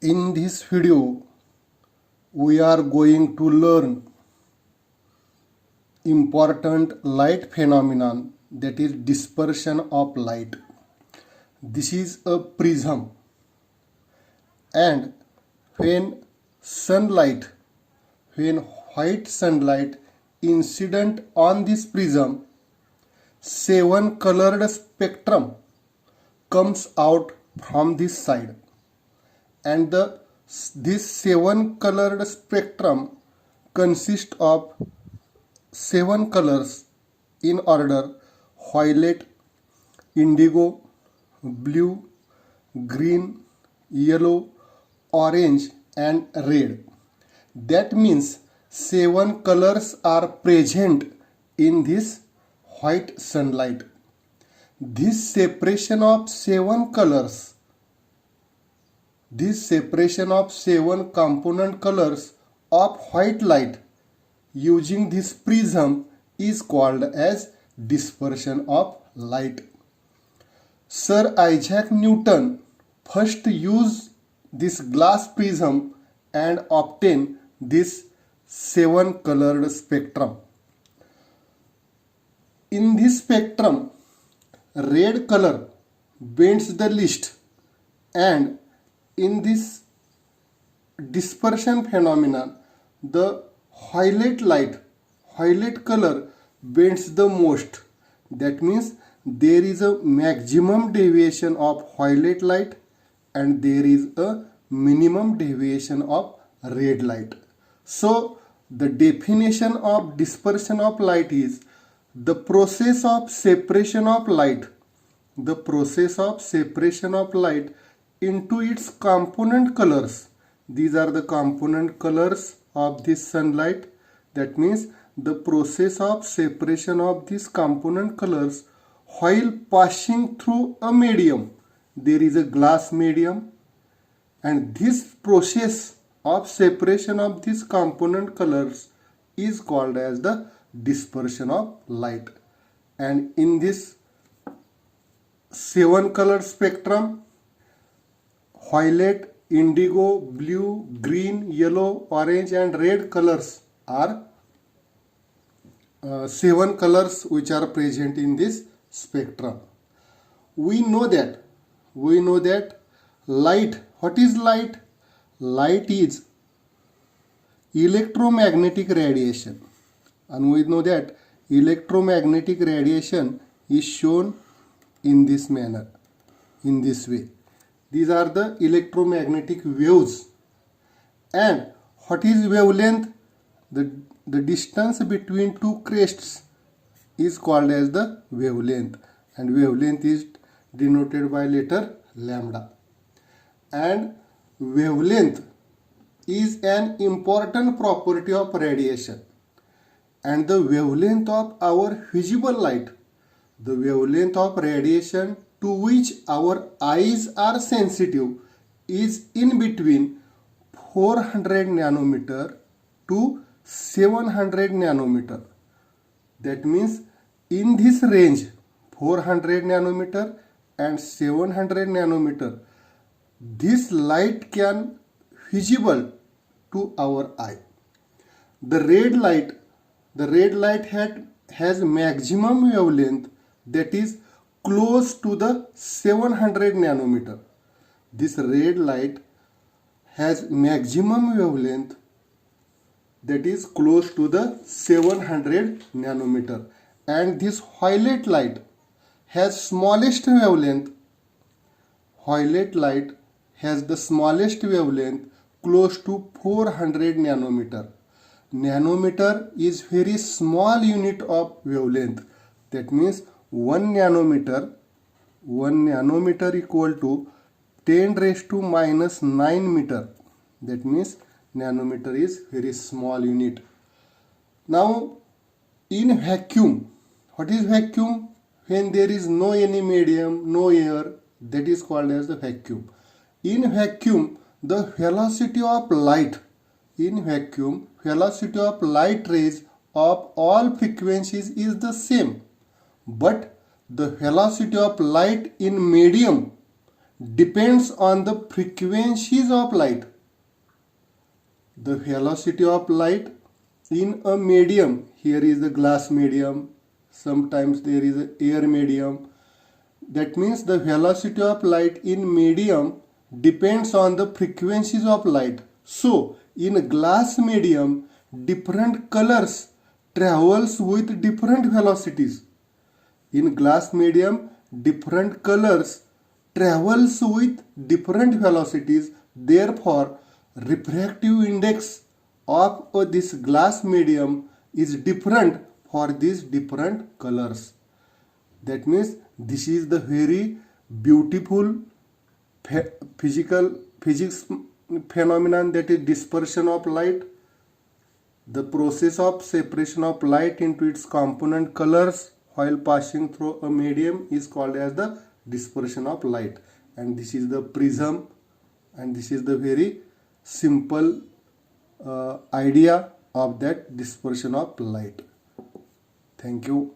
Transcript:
In this video, we are going to learn important light phenomenon, that is dispersion of light. This is a prism, and when sunlight, when white sunlight incident on this prism, seven colored spectrum comes out from this side, and this seven colored spectrum consists of seven colors in order: violet, indigo, blue, green, yellow, orange, and red. That means seven colors are present in this white sunlight. This separation of seven colors, this separation of seven component colors of white light using this prism is called as dispersion of light. Sir Isaac Newton first used this glass prism and obtained this seven colored spectrum. In this spectrum, red color bends the least, and in this dispersion phenomenon, the violet color bends the most. That means there is a maximum deviation of violet light and there is a minimum deviation of red light. So the definition of dispersion of light is the process of separation of light, the process of separation of light into its component colors. These are the component colors of this sunlight. That means the process of separation of these component colors while passing through a medium. There is a glass medium, and this process of separation of these component colors is called as the dispersion of light. And in this seven color spectrum, violet, indigo, blue, green, yellow, orange, and red colors are seven colors which are present in this spectrum. We know that light, what is light? Light is electromagnetic radiation, and we know that electromagnetic radiation is shown in this manner, in this way. These are the electromagnetic waves. And what is wavelength? The distance between two crests is called as the wavelength, and wavelength is denoted by letter lambda. And wavelength is an important property of radiation, and the wavelength of our visible light, the wavelength of radiation to which our eyes are sensitive, is in between 400 nanometer to 700 nanometer. That means in this range, 400 nanometer and 700 nanometer, this light can visible to our eye. The red light has maximum wavelength, that is close to the 700 nanometer. This red light has maximum wavelength, that is close to the 700 nanometer, and this violet light has smallest wavelength. Violet light has the smallest wavelength, close to 400 nanometer. Nanometer is very small unit of wavelength. That means 1 nanometer equal to 10 raised to minus 9 meter. That means nanometer is very small unit. Now in vacuum, what is vacuum? When there is no any medium, no air, that is called as the vacuum. In vacuum, the velocity of light rays of all frequencies is the same, but the velocity of light in medium depends on the frequencies of light. The velocity of light in a medium, here is the glass medium, sometimes there is a air medium. That means the velocity of light in medium depends on the frequencies of light. So in a glass medium, different colors travels with different velocities. In glass medium, different colors travels with different velocities. Therefore, refractive index of this glass medium is different for these different colors. That means this is the very beautiful physics phenomenon, that is dispersion of light. The process of separation of light into its component colors while passing through a medium is called as the dispersion of light. And this is the prism, and this is the very simple idea of that dispersion of light. Thank you.